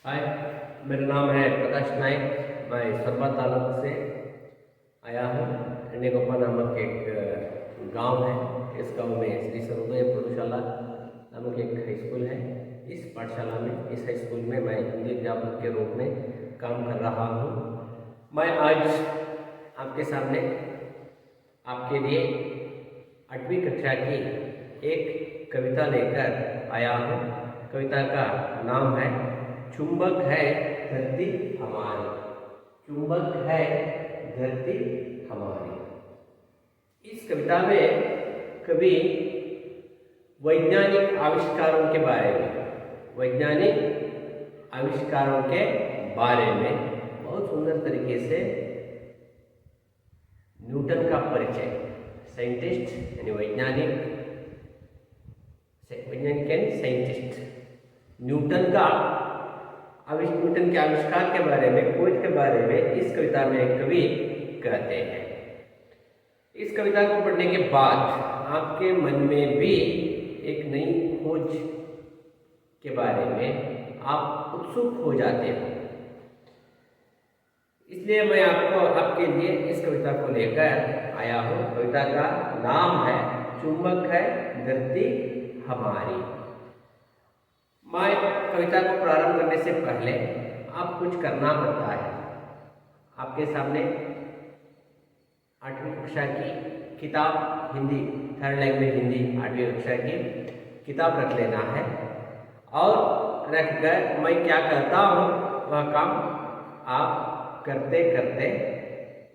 हाय, मेरा नाम है प्रकाश नाइक। मैं सरबा तालुक से आया हूँ। एंडेगोपा नामक एक गांव है। इस गांव में श्री सर्वोदय प्रौढ़शाला नामक एक हाई स्कूल है। इस पाठशाला में, इस हाई स्कूल में मैं हिंदी अध्यापक के रूप में काम कर रहा हूँ। मैं आज आपके सामने आपके लिए 8वीं कक्षा की एक कविता लेकर आया हूँ। कविता का नाम है चुंबक है धरती हमारी। चुंबक है धरती हमारी। इस कविता में कवि वैज्ञानिक आविष्कारों के बारे में बहुत सुंदर तरीके से न्यूटन का परिचय, साइंटिस्ट यानी वैज्ञानिक यानी साइंटिस्ट, न्यूटन के आविष्कार के बारे में, खोज के बारे में इस कविता में कवि कहते हैं। इस कविता को पढ़ने के बाद आपके मन में भी एक नई खोज के बारे में आप उत्सुक हो जाते हो। इसलिए मैं आपके लिए इस कविता को लेकर आया हूँ। कविता का नाम है चुंबक है धरती हमारी। मैं कविता को प्रारंभ करने से पहले आप कुछ करना पड़ता है। आपके सामने 8वीं कक्षा की किताब, हिंदी थर्ड लैंग्वेज हिंदी 8वीं कक्षा की किताब रख लेना है और रख कर मैं क्या कहता हूँ वह काम आप करते करते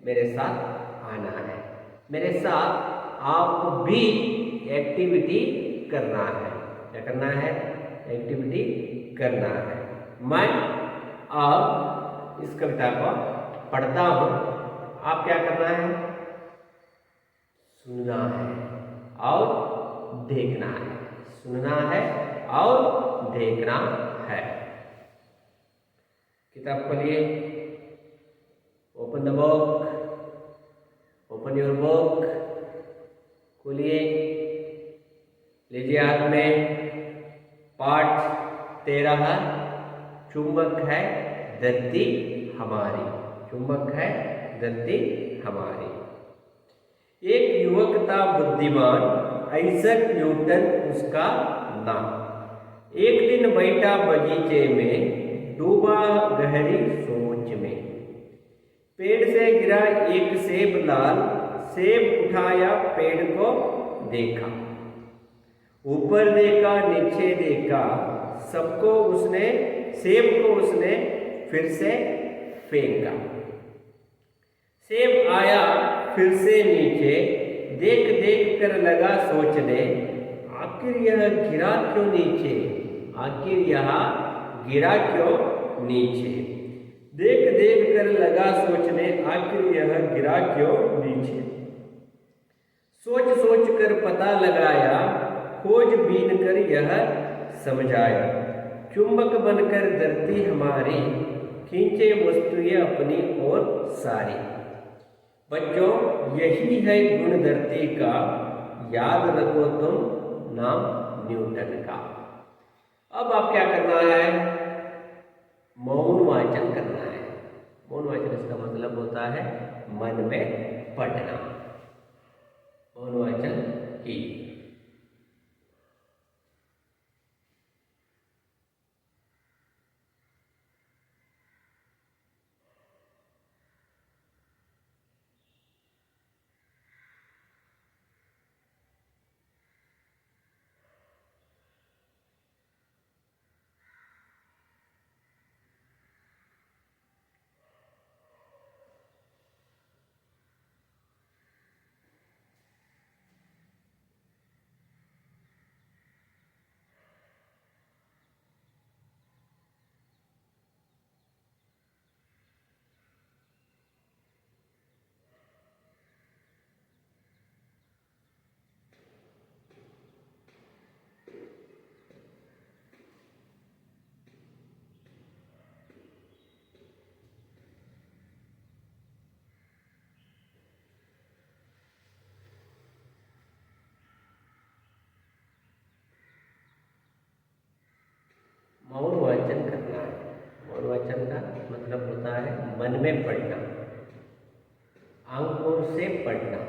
मेरे साथ आना है। मेरे साथ आप भी एक्टिविटी करना है। क्या करना है? एक्टिविटी करना है। मैं अब इस कविता को पढ़ता हूँ। आप क्या करना है? सुनना है और देखना है। सुनना है और देखना है। किताब खोलिए। Open the book. Open your book. खोलिए। लीजिए हाथ में पाठ 13 चुंबक है धरती हमारी। चुंबक है धरती हमारी। एक युवक था बुद्धिमान, आइजैक न्यूटन उसका नाम। एक दिन बैठा बगीचे में, डूबा गहरी सोच में। पेड़ से गिरा एक सेब लाल, सेब उठाया पेड़ को देखा। ऊपर देखा नीचे देखा, सेब को उसने फिर से फेंका। सेब आया फिर से नीचे, देख देख कर लगा सोचने, आखिर यह गिरा क्यों नीचे? आखिर यह गिरा क्यों नीचे? देख देख कर लगा सोचने, आखिर यह गिरा क्यों नीचे? सोच सोच कर पता लगाया, खोज बीन कर यह समझाया। चुंबक बनकर धरती हमारी, खींचे वस्तुएं अपनी ओर सारी। बच्चों, यही है गुण धरती का, याद रखो तुम नाम न्यूटन का। अब आप क्या करना है? मौन वाचन करना है। मौन वाचन इसका मतलब होता है मन में पढ़ना। मौन वाचन कीजिए। मौन वाचन करना है। बहुवचन का मतलब होता है मन में पढ़ना, आंखों से पढ़ना।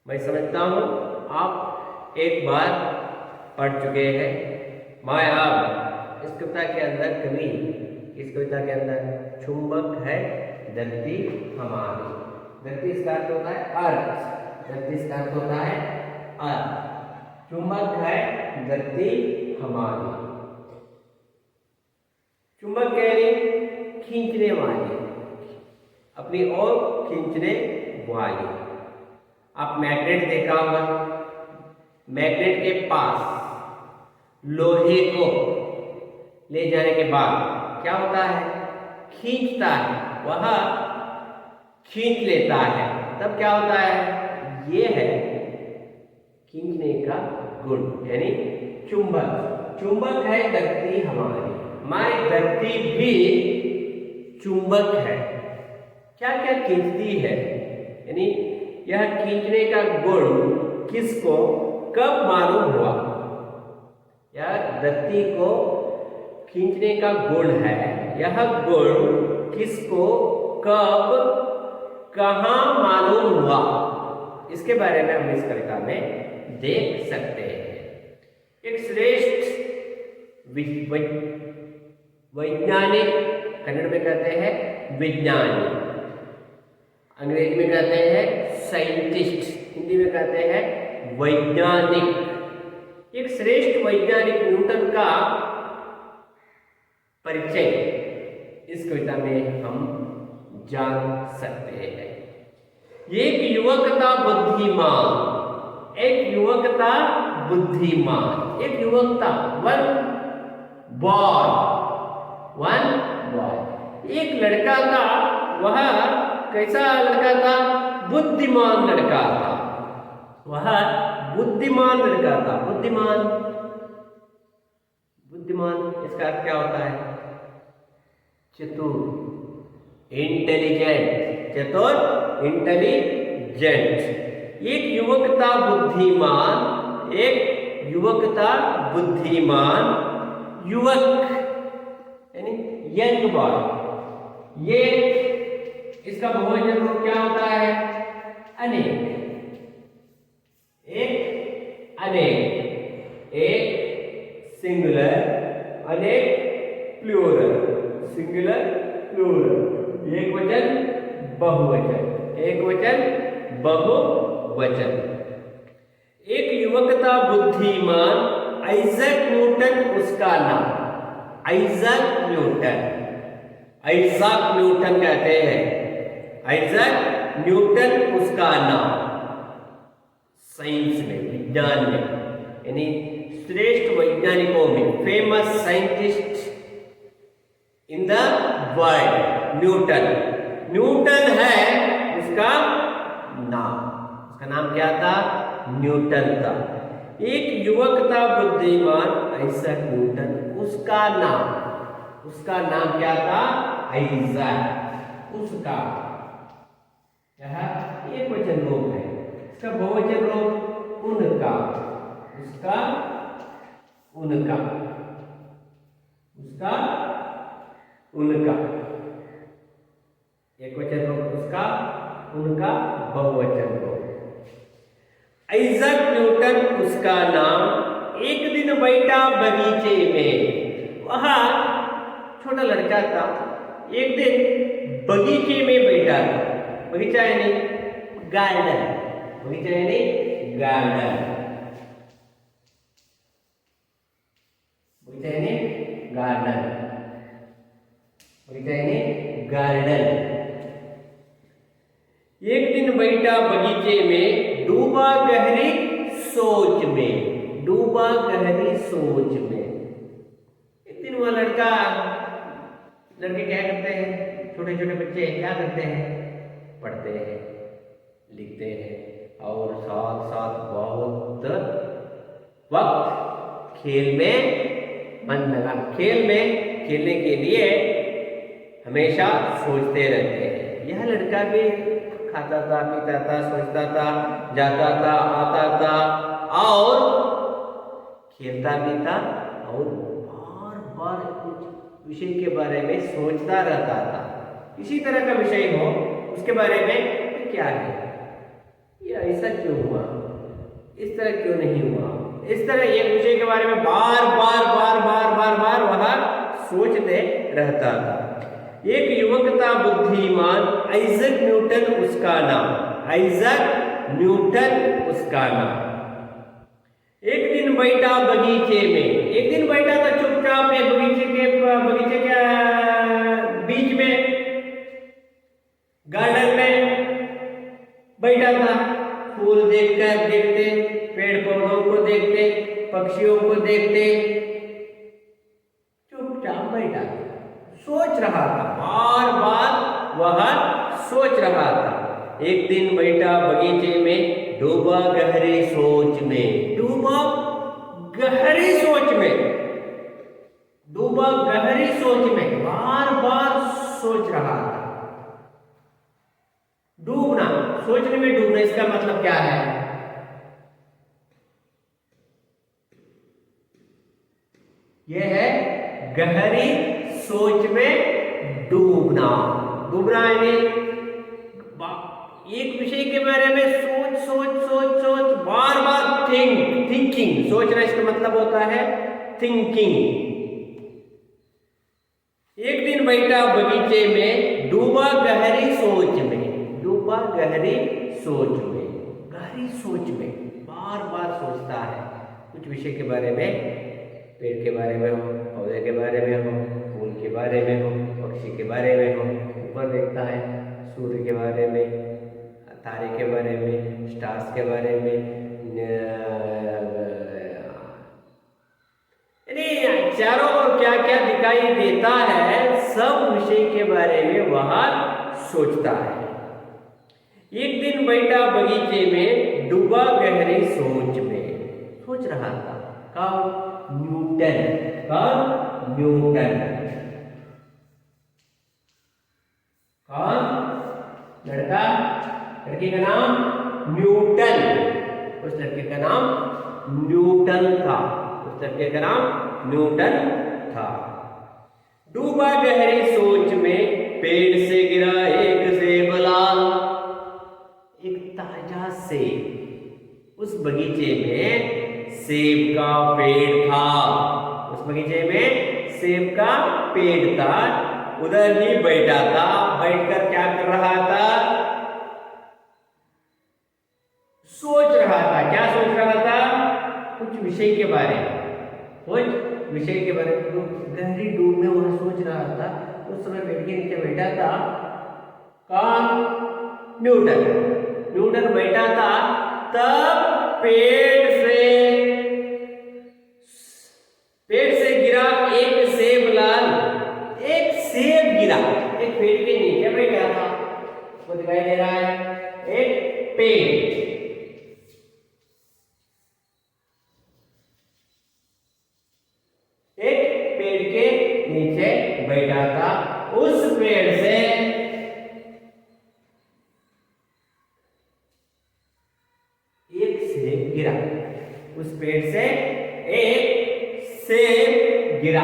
मैं समझता हूँ आप एक बार पढ़ चुके हैं। मैं अब इस कविता के अंदर कवि इस कविता के अंदर चुंबक है धरती हमारी, धरती इसका अर्थ होता है अर्थ, धरती इसका अर्थ होता है अर्थ, चुंबक है धरती हमारी। चुंबक कह रहे खींचने वाली, अपनी ओर खींचने वाली। आप मैग्नेट देखा होगा, मैग्नेट के पास लोहे को ले जाने के बाद क्या होता है, खींचता है, वह खींच लेता है, तब क्या होता है, ये है खींचने का गुण, यानी चुंबक। चुंबक है धरती हमारी, हमारी धरती भी चुंबक है। क्या क्या खींचती है, यानी यह खींचने का गुण किसको कब मालूम हुआ, यह धरती को खींचने का गुण है, यह गुण किसको कब कहाँ मालूम हुआ, इसके बारे में हम इस कविता में देख सकते हैं। एक श्रेष्ठ वैज्ञानिक, कन्नड़ में कहते हैं विज्ञानी, अंग्रेजी में कहते हैं साइंटिस्ट, हिंदी में कहते हैं वैज्ञानिक। एक श्रेष्ठ वैज्ञानिक न्यूटन का परिचय इस कविता में हम जान सकते हैं। एक युवक था बुद्धिमान, एक युवक था बुद्धिमान, एक युवक था, वन बॉय, एक लड़का था, वह कैसा लड़का था, बुद्धिमान लड़का था, वह बुद्धिमान लड़का था। बुद्धिमान, बुद्धिमान इसका अर्थ क्या होता है, चतुर, इंटेलिजेंट, चतुर, इंटेलिजेंट। एक युवक था बुद्धिमान, एक युवक था बुद्धिमान, युवक यानी यंग बॉय। ये इसका बहुवचन रूप क्या होता है, अनेक, एक अनेक, एक सिंगुलर, अनेक प्लूरल, सिंगुलर प्लूरल, एक वचन बहुवचन, एक वचन बहुवचन। एक युवक था बुद्धिमान, आइजैक न्यूटन उसका नाम, आइजैक न्यूटन, आइजैक न्यूटन कहते हैं, आइजैक न्यूटन उसका नाम। साइंस में, विज्ञान में, यानी श्रेष्ठ वैज्ञानिकों में, famous scientist in the world, Newton. Newton है उसका नाम, उसका नाम क्या था, न्यूटन था। एक युवक था बुद्धिमान, आइजैक न्यूटन उसका नाम, उसका नाम क्या था, आइजैक, उसका। यह एक वचन रूप है, इसका बहुवचन रूप उनका, उसका, उनका, उसका, उनका। एक वचन उनका बहुवचन हो। आइजैक न्यूटन उसका नाम, एक दिन बैठा बगीचे में। वहां छोटा लड़का था, एक दिन बगीचे में बैठा था। बगीचा है नहीं, गार्डन। बगीचा है नहीं, गार्डन। बगीचा है नहीं, गार्डन। बगीचा है नहीं, गार्डन। एक दिन बैठा बगीचे में, डूबा गहरी सोच में। डूबा गहरी सोच में। एक दिन वह लड़के क्या करते हैं, छोटे छोटे बच्चे क्या करते हैं, पढ़ते हैं, लिखते हैं और साथ साथ बहुत वक्त खेल में मन लगा। खेलने के लिए हमेशा सोचते रहते हैं। यह लड़का भी खाता था, पीता था, सोचता था, जाता था, आता था और खेलता भी था और बार बार कुछ विषय के बारे में सोचता रहता था। इसी तरह का विषय हो, उसके बारे में क्या है, ये ऐसा क्यों हुआ, इस तरह क्यों नहीं हुआ, इस तरह एक विषय के बारे में बार बार बार बार बार बार वह सोचते रहता था। एक युवक था बुद्धिमान, आइजैक न्यूटन उसका नाम। आइजैक न्यूटन उसका नाम। एक दिन बैठा बगीचे में। एक दिन बैठा था चुपचाप एक बगीचे के बीच में, गार्डन में बैठा था। फूल देखते, पेड़ पौधों को देखते, पक्षियों को देखते, चुपचाप बैठा था, सोच रहा था, बार बार वह सोच रहा था। एक दिन बैठा बगीचे में, डूबा गहरी सोच में। डूबा गहरी सोच में, डूबा गहरी सोच में, बार बार सोच रहा था। डूबना, सोचने में डूबना, इसका मतलब क्या है, यह है गहरी सोच में डूबना। डूबना यानी एक विषय के बारे में सोच सोच सोच सोच बार बार थिंकिंग। सोचना इसका मतलब होता है थिंकिंग। एक दिन बैठा बगीचे में, डूबा गहरी सोच में। डूबा गहरी सोच में, गहरी सोच में बार बार सोचता है कुछ विषय के बारे में, पेड़ के बारे में हो, पौधे के बारे में हो, फूल के बारे में हो, पक्षी के बारे में हो, ऊपर देखता है सूर्य के बारे में, तारे के बारे में, स्टार्स के बारे में, यानी चारों ओर क्या क्या दिखाई देता है, सब विषय के बारे में वह सोचता है। एक दिन बैठा बगीचे में, डूबा गहरी सोच में। सोच रहा था कौन, न्यूटन। कौन, न्यूटन। कौन, लड़का, लड़के का नाम न्यूटन। उस लड़के का नाम न्यूटन था। उस लड़के का नाम न्यूटन था। डूबा गहरी सोच में, पेड़ से गिरा एक सेब लाल। एक ताजा सेब। उस बगीचे में सेब का पेड़ था। उस बगीचे में सेब का पेड़ था। उधर ही बैठा था। बैठकर क्या कर रहा था, सोच रहा था। क्या सोच रहा था, कुछ विषय के बारे में, कुछ विषय के बारे में गहरी डूब में वह सोच रहा था। उस समय पेड़ के नीचे बैठा था कौन, न्यूटन। न्यूटन बैठा था, तब पेड़ से गिरा एक सेब लाल। एक सेब गिरा, एक पेड़ के नीचे बैठा था, वो दिखाई दे रहा है एक पेड़। एक पेड़ के नीचे बैठा था। उस पेड़ से एक सेब गिरा। उस पेड़ से एक सेब गिरा।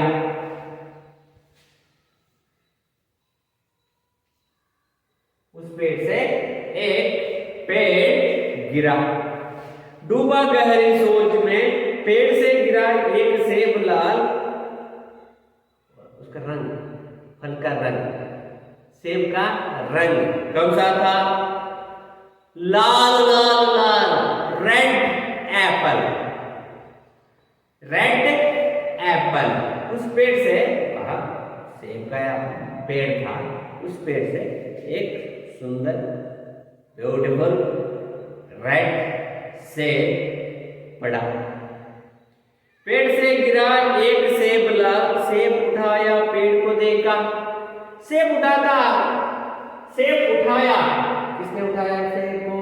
उस पेड़ से एक पेड़ गिरा। डूबा गहरी सोच में, पेड़ से गिरा एक सेब लाल, उसका रंग, फल का रंग, सेब का रंग कौन सा था? लाल लाल लाल, रेड एप्पल, रेड एप्पल। उस पेड़ से, सेब का पेड़ था, उस पेड़ से एक सुंदर ब्यूटीफुल रेड सेब पड़ा। पेड़ से गिरा एक सेब लाल, सेब उठाया पेड़ को देखा। सेब उठाता, सेब उठाया, किसने उठाया सेब को?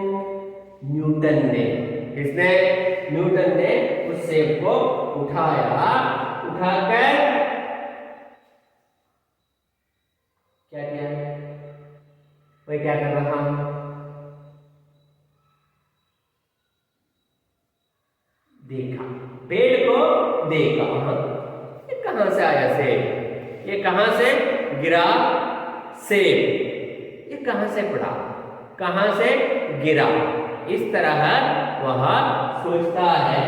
न्यूटन ने। किसने? न्यूटन ने उस सेब को उठाया। उठाकर क्या किया? वही क्या कर रहा हूं? देखा, पेड़ को देखा। ये कहां से आया सेब? ये कहां से गिरा सेब? ये कहां से पड़ा? कहां से गिरा? इस तरह वह सोचता है।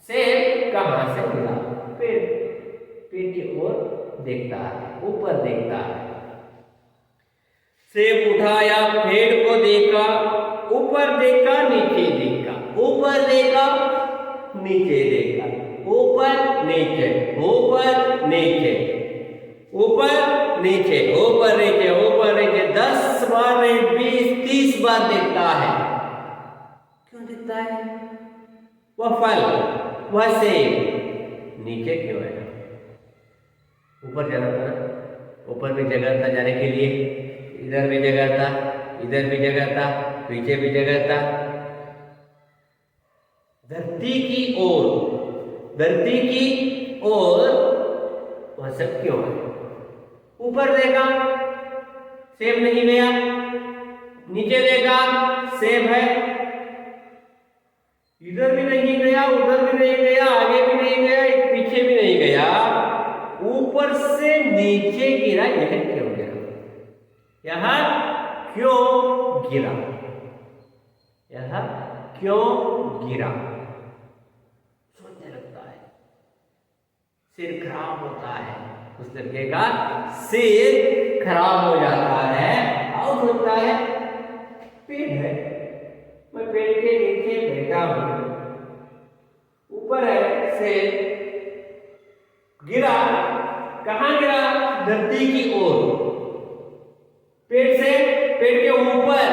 सेब कहां से गिरा? पेड़, पेड़ की ओर देखता है, ऊपर देखता है। सेब उठाया पेड़ को देखा, ऊपर देखा नीचे देखा, ऊपर देखा नीचे देखा, ऊपर नीचे, ऊपर नीचे, ऊपर नीचे, ऊपर नीचे, ऊपर नीचे, 10 बार, 20, 30 बार देखता है। क्यों देखता है? वह फल, वह सेब नीचे क्यों है? ऊपर जाना था ना, ऊपर भी जगह था जाने के लिए, इधर भी जगह था, इधर भी जगह था, पीछे भी जगह था। धरती की ओर, धरती की ओर वह सब क्यों है? ऊपर देखा सेब नहीं गया, नीचे देखा सेब है, इधर भी नहीं गया, उधर भी नहीं गया, आगे भी नहीं गया, पीछे भी नहीं गया, ऊपर से नीचे गिरा। यह क्यों गिरा? यह क्यों गिरा? यह क्यों गिरा? सोचने लगता है, सिर खराब होता है, उस लड़के का सिर खराब हो जाता है। और सोचता है पेड़ है, मैं पेड़ के नीचे बैठा हूं, ऊपर है सेब, गिरा कहां गिरा? धरती की ओर, पेड़ से, पेड़ के ऊपर,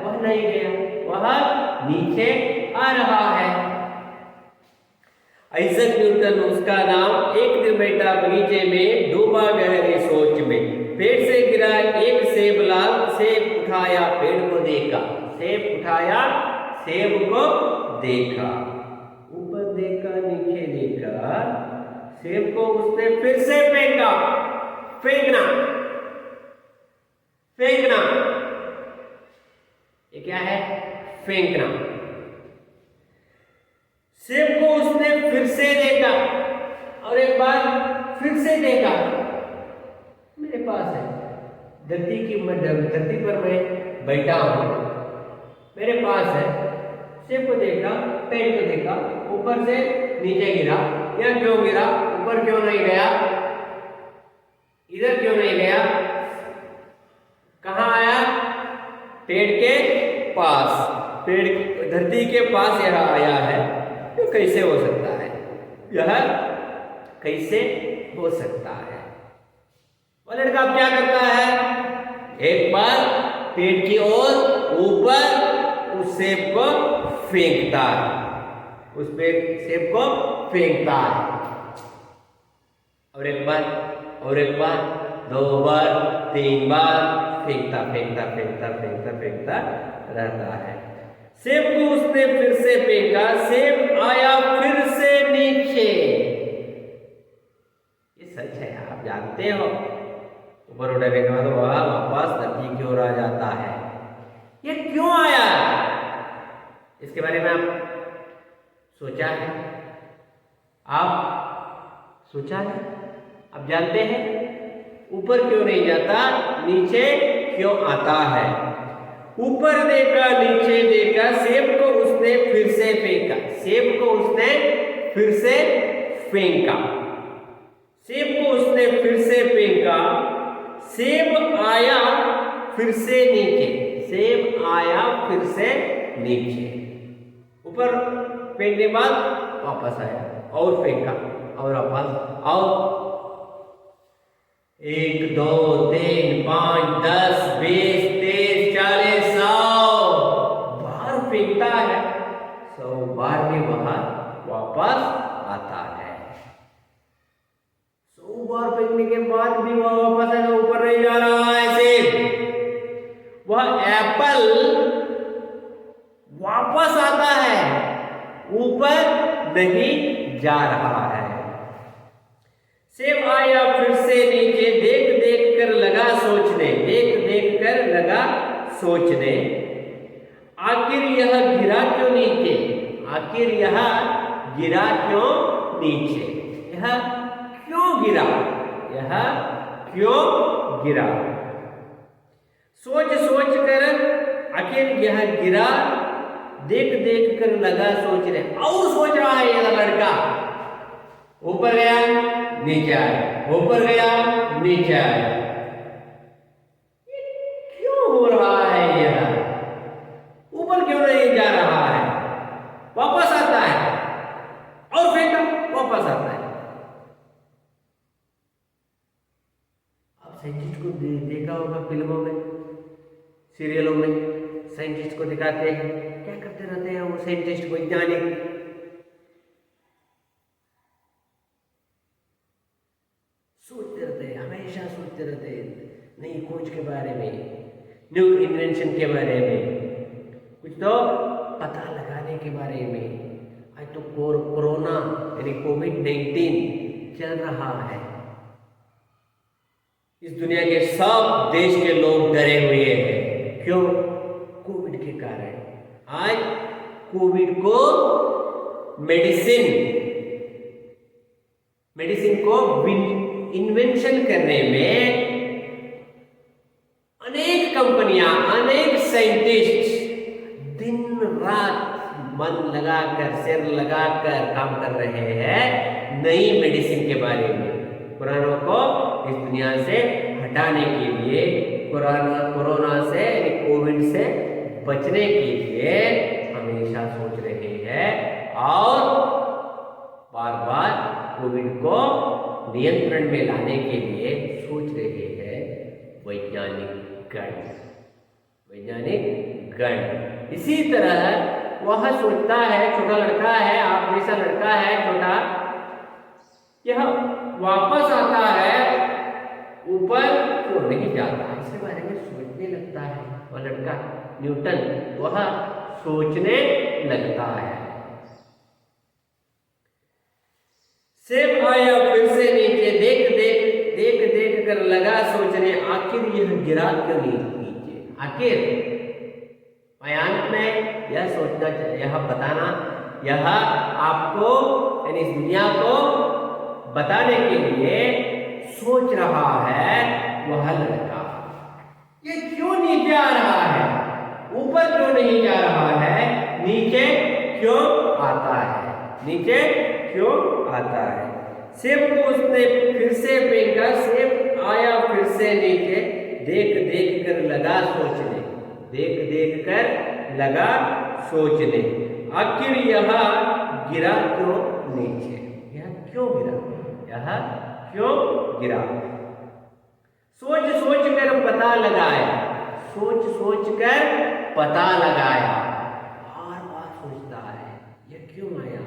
वह नहीं गया, वह नीचे आ रहा है। आइजैक न्यूटन उसका नाम, एक दिन बैठा बगीचे में, डूबा गहरी सोच में, पेड़ से गिरा एक सेब लाल, सेब उठाया पेड़ को देखा, सेब उठाया सेब को देखा, ऊपर देखा नीचे देखा, सेब को उसने फिर से फेंका। फेंकना, फेंकना, ये क्या है? फेंकना। सेब को उसने फिर से देखा और एक बार फिर से देखा। मेरे पास है, धरती पर मैं बैठा हूं, मेरे पास है। सेब को देखा, पेड़ को देखा, ऊपर से नीचे गिरा। यह क्यों गिरा? ऊपर क्यों नहीं गया? इधर क्यों नहीं गया? कहां आया? पेड़ के पास, पेड़ धरती के पास यह आया है। तो कैसे हो सकता है? यह कैसे हो सकता है? वो लड़का अब क्या करता है? एक बार पेड़ की ओर ऊपर उस सेब को फेंकता है, उस पेड़ सेब को फेंकता है। और एक बार, और एक बार, 2 बार, 3 बार फेंकता फेंकता फेंकता फेंकता फेंकता रहता है। सेब को उसने फिर से फेंका, सेब आया फिर से नीचे। ये सच है, आप जानते हो। ऊपर उठने के बाद वह वापस धरती की ओर आ जाता है। ये क्यों आया? इसके बारे में आप सोचा है? आप सोचा है? आप जानते हैं ऊपर क्यों नहीं जाता, नीचे क्यों आता है? ऊपर देखा नीचे देखा, सेब को उसने फिर से फेंका, सेब को उसने फिर से फेंका, सेब को उसने फिर से फेंका, सेब आया फिर से नीचे, सेब आया फिर से नीचे, ऊपर फेंकने के बाद वापस आया और फेंका और वापस, और 1 2 3 5 10 20 30 40 100 बार फेंकता है, 100 बार के बाद वापस आता है। 100 बार फेंकने के बाद भी वह वापस है, ऊपर नहीं जा रहा है सेब, वह एप्पल वापस आता है, ऊपर नहीं जा रहा है। सेब आया फिर से नीचे, देख देख कर लगा सोचने, देख देख कर लगा सोचने, आखिर यह गिरा क्यों नीचे, आखिर यह गिरा क्यों नीचे, यह क्यों गिरा, यह क्यों गिरा। सोच सोच कर आखिर यह गिरा, देख देख कर लगा सोचने, और सोच रहा है यह लड़का, ऊपर गया नीचे आया, ऊपर गया नीचे आया, क्यों हो रहा है यह, ऊपर क्यों नहीं जा रहा है, वापस आता है और फेंका, वापस आता है। आप साइंटिस्ट को देखा होगा फिल्मों में, सीरियलों में, साइंटिस्ट को दिखाते हैं, क्या करते रहते हैं वो साइंटिस्ट, वैज्ञानिक, सोचते रहते हैं, हमेशा सोचते रहते हैं नई खोज के बारे में, न्यू इन्वेंशन के बारे में, कुछ तो पता लगाने के बारे में। आज तो कोरोना यानी कोविड-19 चल रहा है, इस दुनिया के सब देश के लोग डरे हुए हैं, क्यों? कोविड के कारण। आज कोविड को मेडिसिन को इन्वेंशन करने में अनेक कंपनियां, अनेक साइंटिस्ट दिन रात मन लगाकर, सिर लगाकर काम कर रहे हैं नई मेडिसिन के बारे में, कोरोना को इस दुनिया से हटाने के लिए, कोरोना से, कोविड से बचने के लिए हमेशा सोच रहे हैं और बार बार कोविड को नियंत्रण में लाने के लिए सोच रहे हैं वैज्ञानिक गण। इसी तरह वह सोचता है, छोटा लड़का है, आप जैसा लड़का है छोटा, यह वापस आता है, ऊपर क्यों नहीं जाता, इसके बारे में सोचने लगता है वह लड़का न्यूटन, वह सोचने लगता है। सेब आया फिर से नीचे, देख देख कर लगा सोचने, आखिर यह गिरा क्यों नीचे, आखिर अंत में यह सोचना, यह बताना, यह आपको यानी इस दुनिया को बताने के लिए सोच रहा है वह लड़का, ये क्यों नीचे आ रहा है, ऊपर क्यों नहीं जा रहा है, नीचे क्यों आता है, नीचे क्यों आता है। सेब को उसने फिर से फेंका, सेब आया फिर से नीचे, देख देख कर लगा सोचने, देख देख कर लगा सोचने, आखिर यह गिरा क्यों नीचे, यह क्यों गिरा, यह क्यों गिरा। सोच सोच कर पता लगाया, सोच सोच कर पता लगाया, बार बार सोचता है यह क्यों आया,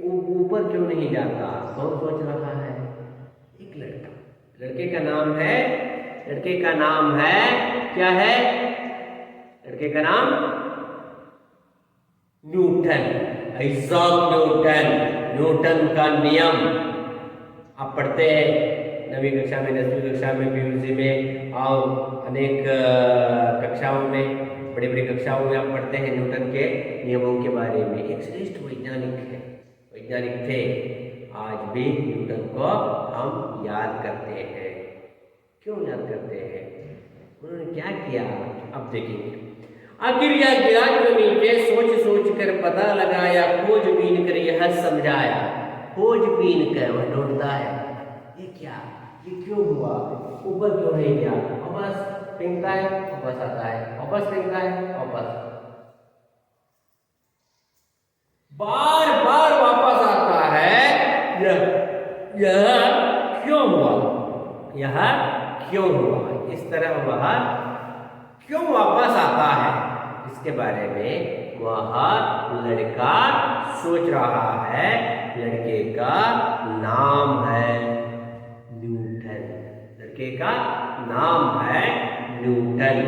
ऊपर क्यों नहीं जाता, कौन सोच रहा है, एक लड़का, लड़के का नाम है, लड़के का नाम है, क्या है, लड़के का नाम न्यूटन, आइजैक न्यूटन, न्यूटन का नियम आप पढ़ते हैं 9वीं कक्षा में, 10वीं कक्षा में, पीयूसी में और अनेक कक्षाओं में, बड़ी बड़ी कक्षाओं में आप पढ़ते हैं न्यूटन के नियमों के बारे में। एक श्रेष्ठ वैज्ञानिक थे, आज भी न्यूटन को हम याद करते हैं। क्यों याद करते हैं? उन्होंने क्या किया, अब देखेंगे। आखिर यह गिरा क्यों नीचे, सोच सोच कर पता लगाया, खोजबीन कर यह समझाया। खोजबीन कर वह ढूंढता है, ये क्या, ये क्यों हुआ, ऊपर क्यों नहीं गया, वापस फेंकता है, वापस आता है, वापस फेंकता है, वापस, बार बार वापस आता है। यह क्यों हुआ, यह क्यों हुआ, इस तरह वह क्यों वापस आता है, इसके बारे में वह लड़का सोच रहा है। लड़के का नाम है न्यूटन, लड़के का नाम है न्यूटन।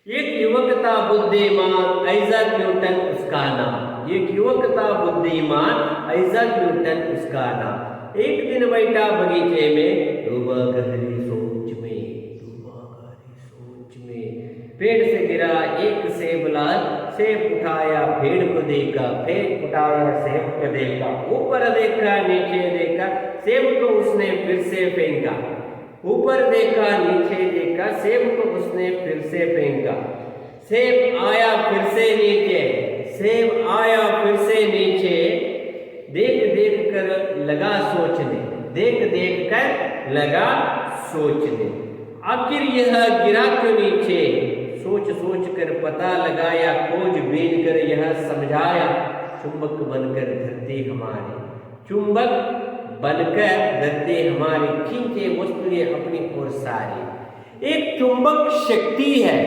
एक युवक था बुद्धिमान, आइजैक न्यूटन उसका नाम। एक युवक था बुद्धिमान, आइजैक न्यूटन उसका नाम। एक दिन बैठा बगीचे में, डूबा गहरी सोच में, डूबा गहरी सोच में। पेड़ से गिरा एक सेब लाल, सेब उठाया पेड़ को देखा, पेड़ उठाया सेब को देखा। ऊपर देखा नीचे देखा, सेब को उसने फिर से फेंका। ऊपर देखा नीचे देखा, सेब को उसने फिर से फेंका। सेब आया फिर से नीचे, सेब आया फिर से नीचे। देख देख कर लगा सोचने, देख देख कर लगा सोचने। आखिर यह गिरा क्यों नीचे, सोच सोच कर पता लगाया, खोजबीन कर यह समझाया। चुंबक बनकर धरती हमारी, चुंबक बनकर धरती हमारी, खींचे वस्तुएं अपनी ओर सारी। एक चुंबक शक्ति है,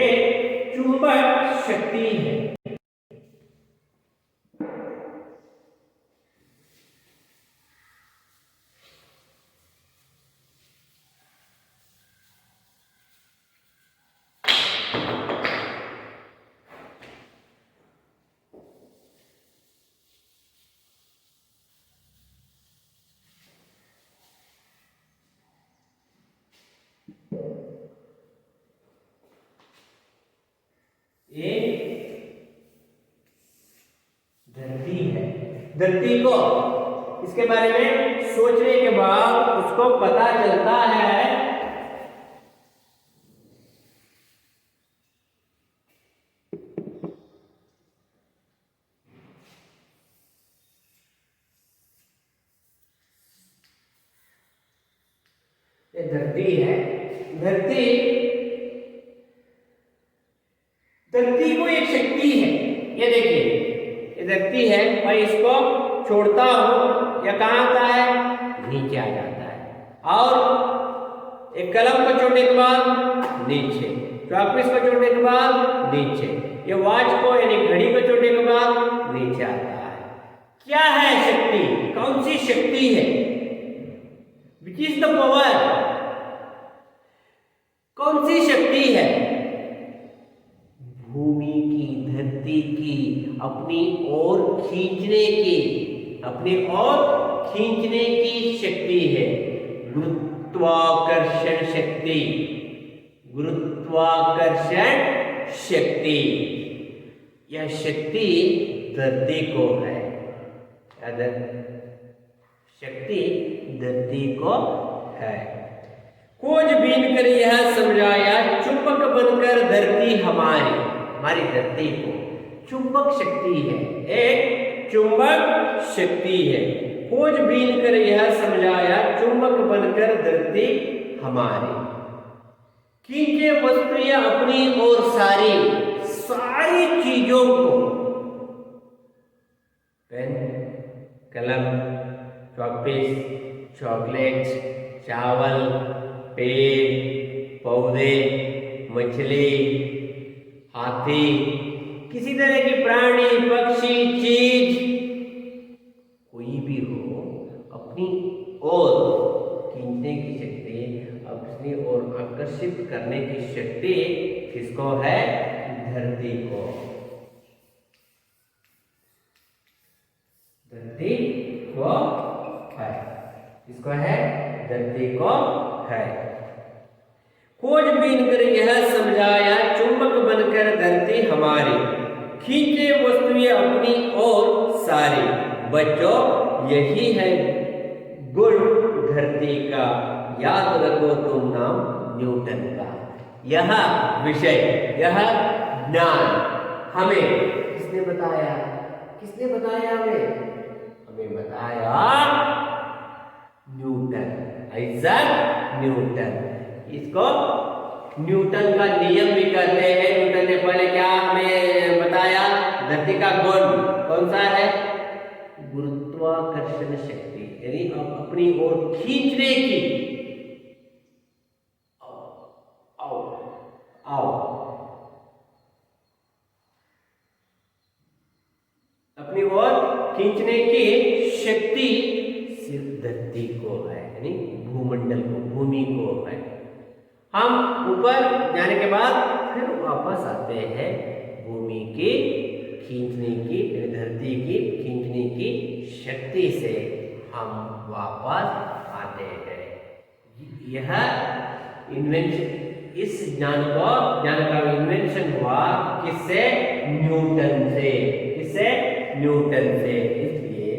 एक चुंबक शक्ति है। एक धरती है, धरती को इसके बारे में सोचने के बाद उसको पता चलता है ये धरती है। धरती, धरती को एक शक्ति है। ये देखिए, ये धरती है, मैं इसको छोड़ता हूं, या कहां आता है, नीचे आ जाता है। और एक कलम को छोड़ने के बाद नीचे, चॉकपीस को छोड़ने के बाद नीचे, ये वॉच को यानी घड़ी को छोड़ने के बाद नीचे आता है। क्या है शक्ति, कौन सी शक्ति है, विच इज द पावर, कौन सी शक्ति है, भूमि की, धरती की अपनी ओर खींचने की, अपनी ओर खींचने की शक्ति है। गुरुत्वाकर्षण शक्ति, गुरुत्वाकर्षण शक्ति, यह शक्ति धरती को है। शक्ति धरती को है। खोजबीन कर यह समझाया, चुंबक बनकर धरती हमारी, हमारी धरती को चुंबक शक्ति है, एक चुंबक शक्ति है। खोजबीन कर यह समझाया, चुंबक बनकर धरती हमारी, खींचे वस्तुएं अपनी ओर सारी, सारी चीजों को, पेन, कलम, चॉकपीस, चॉकलेट, चावल, पेड़, पौधे, मछली, हाथी, किसी तरह की प्राणी, पक्षी, चीज, कोई भी हो, अपनी ओर खींचने की शक्ति, अपनी ओर आकर्षित करने की शक्ति किसको है, धरती को, धरती को है, किसको है, धरती को है। खोजबीन कर यह समझाया, चुंबक बनकर धरती हमारी, खींचे वस्तुएं अपनी ओर सारी। बच्चों, यही है गुण धरती का, याद रखो तुम नाम न्यूटन का। यह विषय, यह ज्ञान हमें किसने बताया? किसने बताया हमें? हमें बताया न्यूटन, आइजैक न्यूटन। इसको न्यूटन का नियम भी कहते हैं। न्यूटन ने पहले क्या हमें बताया? धरती का गुण कौन सा है? गुरुत्वाकर्षण शक्ति, यानी अपनी ओर खींचने की, आओ अपनी ओर खींचने की शक्ति सिर्फ धरती को है, यानी भूमंडल को, भूमि को है। हम ऊपर जाने के बाद फिर वापस आते हैं भूमि की खींचने की, धरती की खींचने की शक्ति से हम वापस आते हैं। यह इन्वेंशन, इस ज्ञान का इन्वेंशन हुआ किससे? न्यूटन से। किससे? न्यूटन से। इसलिए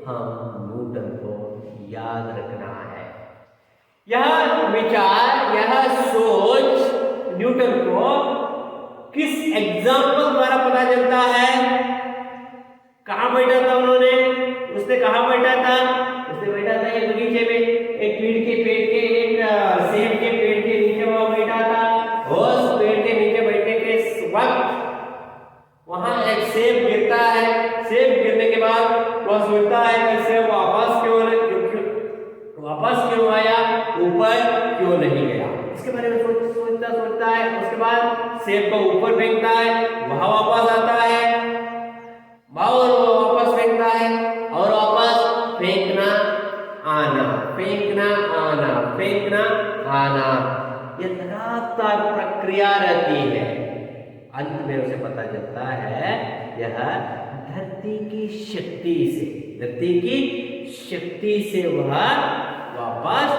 हम न्यूटन को याद रखना है। यह विचार, यह सोच न्यूटन को किस एग्जाम्पल द्वारा पता चलता है? कहां बैठा था उन्होंने? उसने कहां बैठा था? उसने बैठा था एक बगीचे में, एक पेड़ के सेब के पेड़ के नीचे वो बैठा था। उस पेड़ के नीचे बैठने के वक्त वहां एक सेब गिरता है। सेब गिरने के बाद वह सोचता है कि सेब वापस क्यों आया, ऊपर क्यों नहीं गया? इसके बारे में सोचता है। उसके बाद सेब को ऊपर फेंकता है, वहां वापस आता है, और वापस फेंकता है, और वापस फेंकना आना, फेंकना आना, फेंकना आना। यह लगातार प्रक्रिया रहती है। अंत में उसे पता चलता है यह धरती की शक्ति से, धरती की शक्ति से वह वापस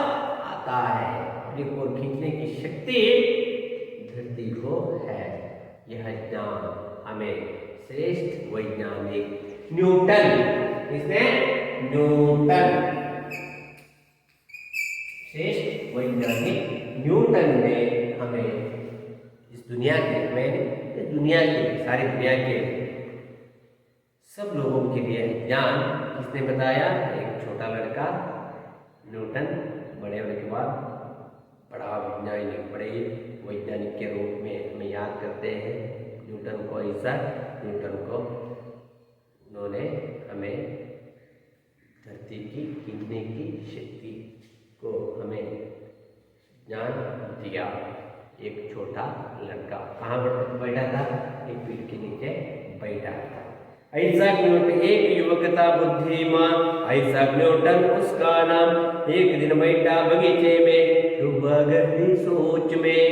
आता है। अपनी ओर खींचने की शक्ति धरती को है। यह ज्ञान हमें श्रेष्ठ वैज्ञानिक न्यूटन, इसने न्यूटन, श्रेष्ठ वैज्ञानिक न्यूटन ने हमें इस दुनिया के, सारी दुनिया के सब लोगों के लिए ज्ञान किसने बताया? एक छोटा लड़का न्यूटन। बड़े होने के बाद बड़ा वैज्ञानिक के रूप में हमें याद करते हैं न्यूटन को। न्यूटन को उन्होंने हमें धरती की खींचने की शक्ति को हमें ज्ञान दिया। एक छोटा लड़का कहाँ बैठा था? एक पेड़ के नीचे बैठा था। आइजैक न्यूटन एक युवक था बुद्धिमान, आइजैक न्यूटन उसका नाम। एक दिन बैठा बगीचे में, डूबा गहरी सोच में।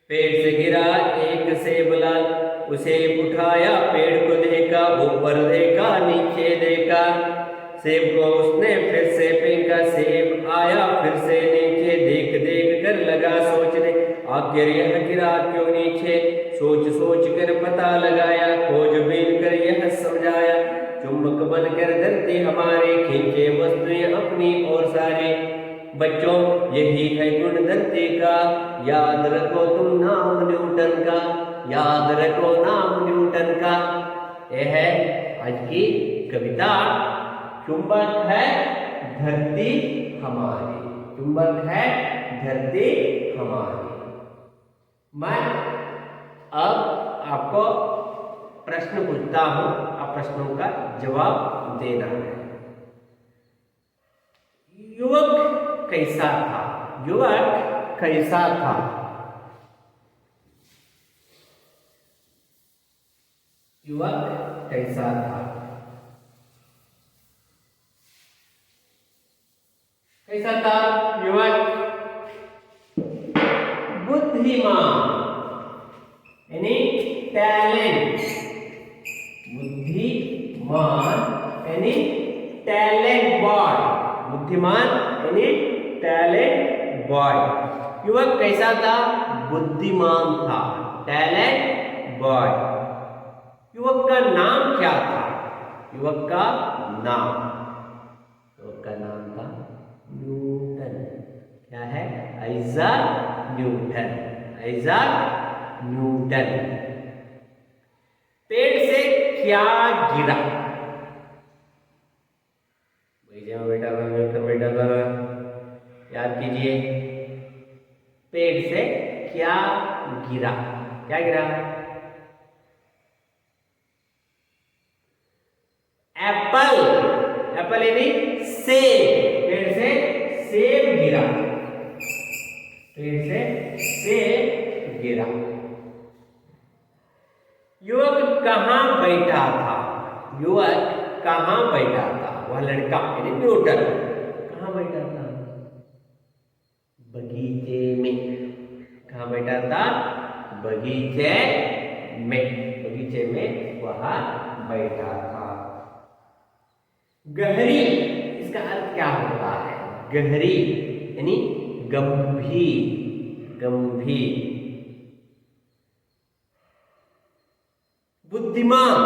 पेड़ से गिरा एक सेब लाल, उसे उठाया, पेड़ को देखा, ऊपर देखा, नीचे देखा। सेब को उसने फिर से फेंका, सेब आया फिर से नीचे। देख देख कर लगा सोचने, आखिर यह गिरा क्यों नीचे? सोच सोच कर पता लगाया, खोजबीन कर यह समझाया। चुंबक बनकर धरती हमारे, खींचे वस्तुएं अपनी ओर सारे। बच्चों यही है गुण धरती का, याद रखो तुम नाम न्यूटन का, याद रखो नाम न्यूटन का। यह है आज की कविता। चुंबक है धरती हमारी, चुंबक है धरती हमारी। मैं अब आपको प्रश्न पूछता हूं, आप प्रश्नों का जवाब देना है। युवक कैसा था? युवक कैसा था? युवक कैसा था? कैसा था युवक? बुद्धिमान, यानी टैलेंट। बुद्धिमान यानी टैलेंट बॉय, बुद्धिमान यानी टैलेंट बॉय। युवक कैसा था? बुद्धिमान था, टैलेंट बॉय। युवक का नाम क्या था? युवक का नाम था न्यूटन। क्या है? Isaac Newton, Isaac Newton. पेड़ से क्या गिरा? बेटा न्यूटन बेटा जरा याद कीजिए। पेड़ से क्या गिरा? क्या गिरा? एप्पल, एप्पल यानी सेब। पेड़ से सेब गिरा, पेड़ से सेब गिरा। युवक कहाँ बैठा था? युवक कहाँ बैठा था? वह लड़का यानी न्यूटन कहाँ बैठा था? बगीचे में। कहाँ बैठा था? बगीचे में, बगीचे में वह बैठा था। गहरी, इसका अर्थ क्या होता है? गहरी यानी गंभीर, गंभीर। बुद्धिमान,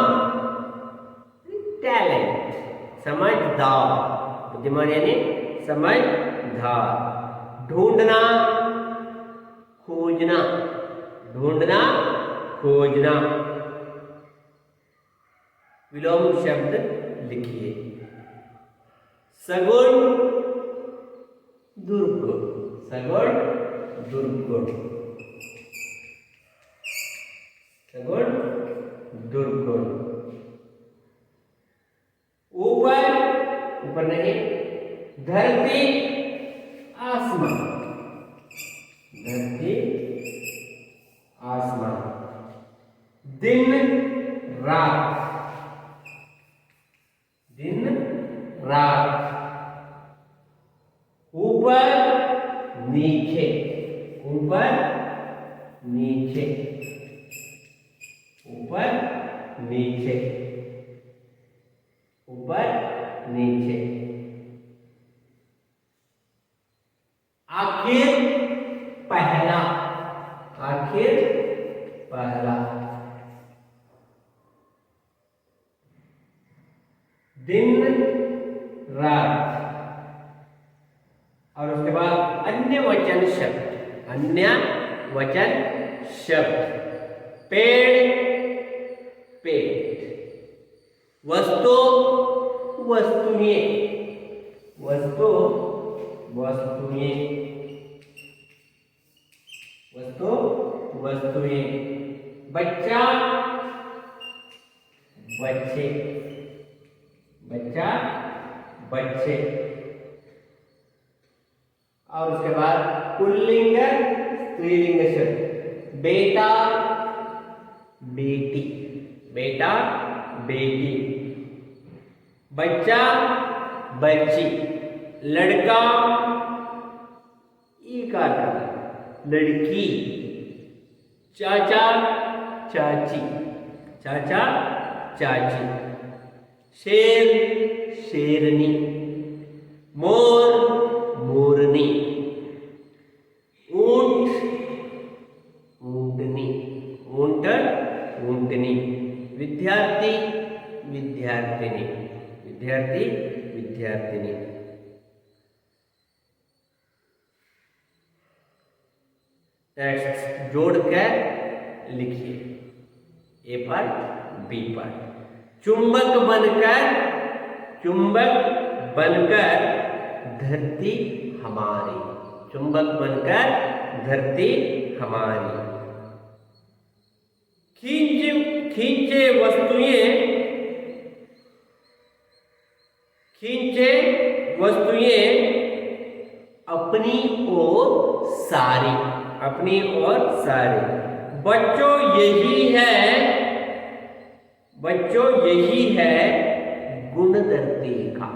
टैलेंट, समझदार। बुद्धिमान यानी समझदार। ढूंढना, खोजना, ढूंढना, खोजना। विलोम शब्द लिखिए। सगुण, दुर्गुण, सगुण, दुर्गुण, सगुण, दुर्गुण। ऊपर, ऊपर नहीं, धरती, आसमान, धरती, आसमान। दिन, रात, दिन, रात। ऊपर, नीचे, ऊपर, नीचे, ऊपर, नीचे, ऊपर, नीचे। आखिर, पहला, आखिर, पहला। दिन, रात। और उसके बाद अन्य वचन शब्द, अन्य वचन शब्द। पेड़, पेड़। वस्तु, वस्तुएं, वस्तु, वस्तुएं, वस्तु, वस्तुएं। बच्चा, बच्चे, बच्चा, बच्चे। और उसके बाद पुल्लिंग, स्त्रीलिंग शब्द। बेटा, बेटी, बेटा, बेटी। बच्चा, बच्ची। लड़का, ईकार का, लड़की। चाचा, चाची, चाचा, चाची। शेर, शेरनी। मोर, मोरनी। ऊंट, ऊंटनी, ऊंट, ऊंटनी। विद्यार्थी, विद्यार्थिनी, विद्यार्थी, विद्यार्थिनी। टेक्स्ट जोड़कर लिखिए। ए पार्ट, बी पार्ट। चुंबक बनकर, चुंबक बनकर धरती हमारी, चुंबक बनकर धरती हमारी। खींचे वस्तुएं, खींचे वस्तुएं अपनी ओर सारी, अपनी ओर सारी। बच्चों यही है, बच्चों यही है गुण धरती का,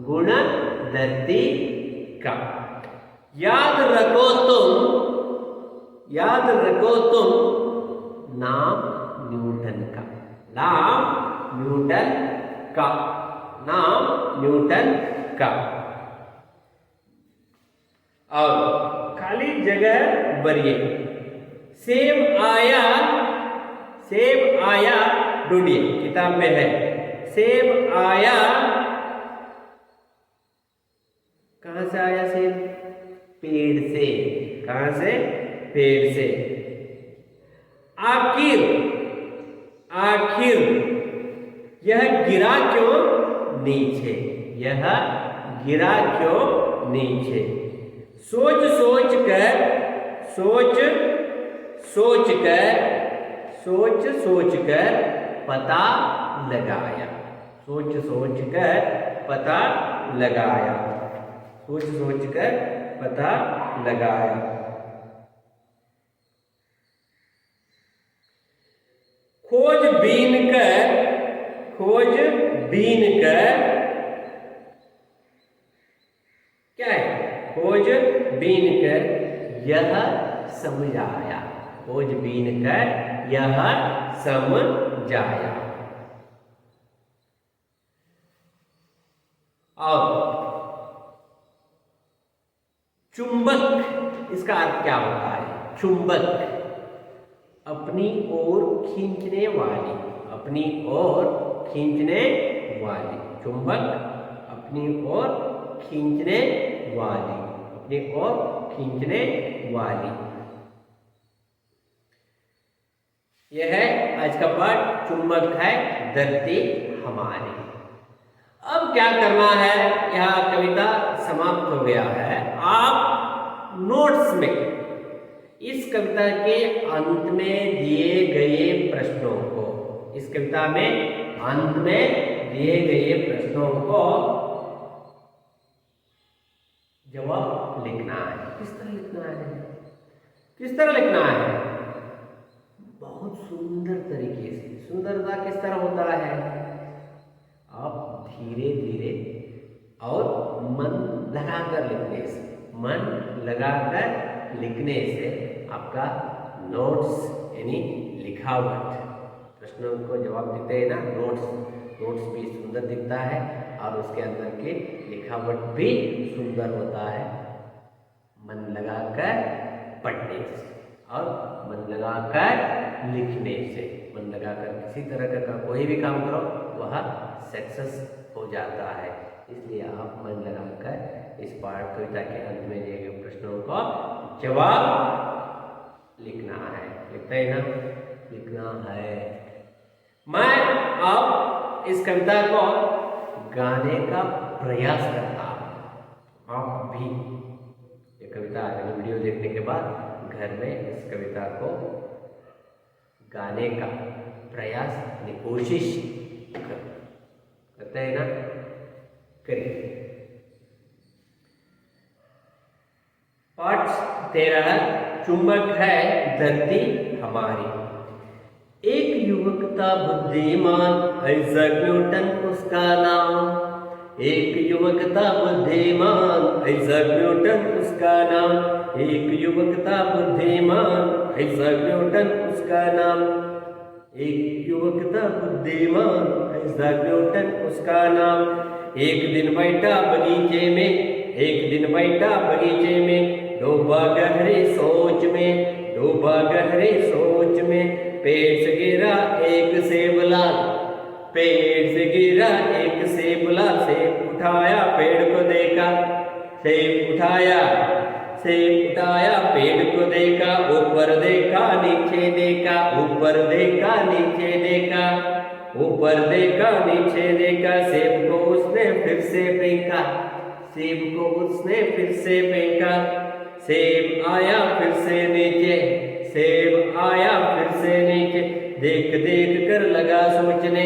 गुण धरती का। याद रखो तुम, याद रखो तुम नाम न्यूटन का, नाम न्यूटन का, नाम न्यूटन का। और खाली जगह भरिए। सेब आया, सेब आया ढूंढिए, किताब में है। सेब आया, कहां से आया सेब? पेड़ से। कहां से? पेड़ से। आखिर, आखिर यह गिरा क्यों नीचे? यह गिरा क्यों नीचे? सोच सोच कर, सोच सोच कर, सोच सोच कर पता लगाया। सोच सोच कर पता लगाया। सोच सोच कर पता लगाया। खोज बीन कर, खोज बीन कर, क्या है? खोज बीन कर यह समझाया। खोज बीन कर यह समझाया। और चुंबक, इसका अर्थ क्या होता है? चुंबक, अपनी ओर खींचने वाली, अपनी ओर खींचने वाली। चुंबक अपनी ओर खींचने वाली, अपनी ओर खींचने वाली। यह है आज का पाठ, चुंबक है धरती हमारी। अब क्या करना है? यह कविता समाप्त हो गया है। आप नोट्स में इस कविता के अंत में दिए गए प्रश्नों को, इस कविता में अंत में दिए गए प्रश्नों को जवाब लिखना है। किस तरह लिखना है? किस तरह लिखना है? बहुत सुंदर तरीके से। सुंदरता किस तरह होता है? आप धीरे धीरे और मन लगाकर लिखने से, मन लगाकर लिखने से आपका नोट्स यानी लिखावट, प्रश्नों को जवाब देते हैं ना, नोट्स भी सुंदर दिखता है और उसके अंदर की लिखावट भी सुंदर होता है। मन लगाकर पढ़ने से और मन लगाकर लिखने से। मन लगाकर किसी तरह का कोई भी काम करो वह सक्सेस हो जाता है। इसलिए आप मन लगाकर इस पाठ कविता के अंत में दिए गए प्रश्नों को जवाब लिखना है। लिखते हैं ना? लिखना है। मैं अब इस कविता को गाने का प्रयास करता हूँ। आप भी ये कविता वीडियो देखने के बाद घर में इस कविता को गाने का प्रयास, कोशिश करते हैं ना? करिए। पाठ 13, चुंबक है धरती हमारी। एक युवक था बुद्धिमान, आइजैक न्यूटन उसका नाम। एक युवक था बुद्धिमान, आइजैक न्यूटन उसका नाम। एक युवक था बुद्धिमान, आइजैक न्यूटन उसका नाम। एक युवक था बुद्धिमान, आइजैक न्यूटन उसका नाम। एक दिन बैठा बगीचे में, एक दिन बैठा बगीचे में, डूबा गहरे सोच में, डूबा गहरे सोच में। पेड़ से गिरा एक सेब लाल, पेड़ से गिरा एक सेब लाल। सेब उठाया पेड़ को देखा, सेब उठाया, सेब उठाया पेड़ को देखा। ऊपर देखा नीचे देखा, ऊपर देखा नीचे देखा, ऊपर देखा नीचे देखा। सेब को उसने फिर से फेंका, सेब को उसने फिर से फेंका। सेब आया फिर से नीचे, सेब आया फिर से नीचे। देख देख कर लगा सोचने,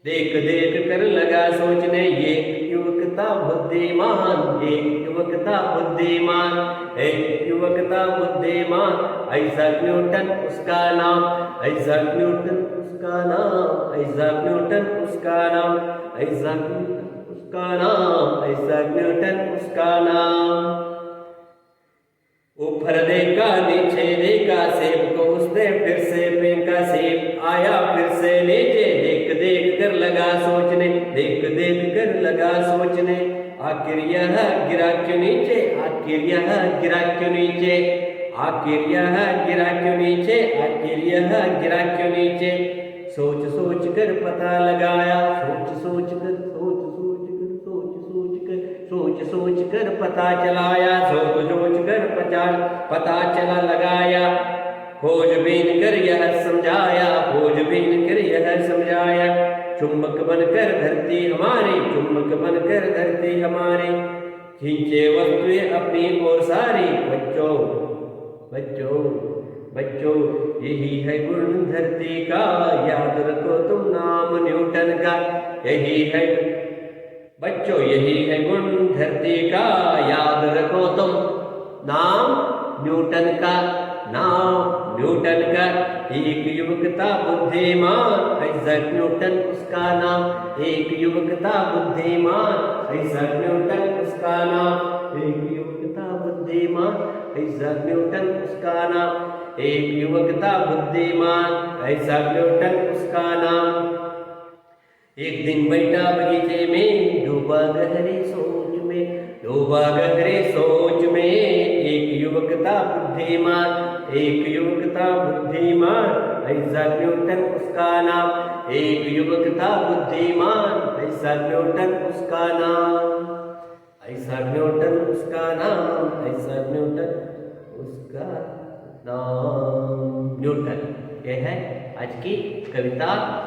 देख देख कर लगा सोचने। एक युवक था बुद्धिमान, एक युवक था बुद्धिमान, एक युवक था बुद्धिमान। आइजैक न्यूटन उसका नाम, आइजैक न्यूटन उसका नाम, आइजैक न्यूटन उसका नाम, आइजैक न्यूटन उसका नाम, आइजैक न्यूटन उसका नाम। ऊपर देखा नीचे देखा, सेब को उसने फिर से फेंका। सेब आया फिर से नीचे, देख देख कर लगा सोचने, देख देख कर लगा सोचने। आखिर यह गिरा क्यों नीचे, आखिर यह गिरा क्यों नीचे, आखिर यह गिरा क्यों नीचे, आखिर यह गिरा क्यों नीचे। सोच सोच कर पता लगाया, सोच सोच कर, सोच सोच कर, सोच सोच कर, सोच सोच सोच कर पता चलाया, सोच सोच कर पता चला लगाया, खोजबीन कर यह समझाया, खोजबीन कर यह समझाया। चुंबक बनकर धरती हमारी, चुंबक बनकर धरती हमारी, खींचे वस्तुएं अपनी ओर सारी। बच्चों बच्चों बच्चों, यही है गुण धरती का, याद रखो तुम नाम न्यूटन का। यही है बच्चों, यही है गुण धरती का, याद रखो तुम नाम न्यूटन का, नाम न्यूटन का। एक युवक था बुद्धिमान, आइजैक न्यूटन उसका नाम। एक युवक था बुद्धिमान, आइजैक न्यूटन उसका नाम। एक युवक था बुद्धिमान, आइजैक न्यूटन उसका नाम। एक युवक था बुद्धिमान, आइजैक न्यूटन उसका नाम। एक दिन बैठा बगीचे में, डूबा गहरी सोच में, डूबा गहरी सोच में। एक युवक था बुद्धिमान, एक युवक था बुद्धिमान, आइजैक न्यूटन उसका नाम। एक युवक था बुद्धिमान, आइजैक न्यूटन उसका नाम। आइजैक न्यूटन उसका नाम, आइजैक न्यूटन उसका नाम। न्यूटन। यह है आज की कविता।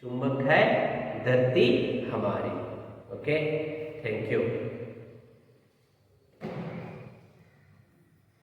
चुंबक है धरती हमारी। Okay, thank you.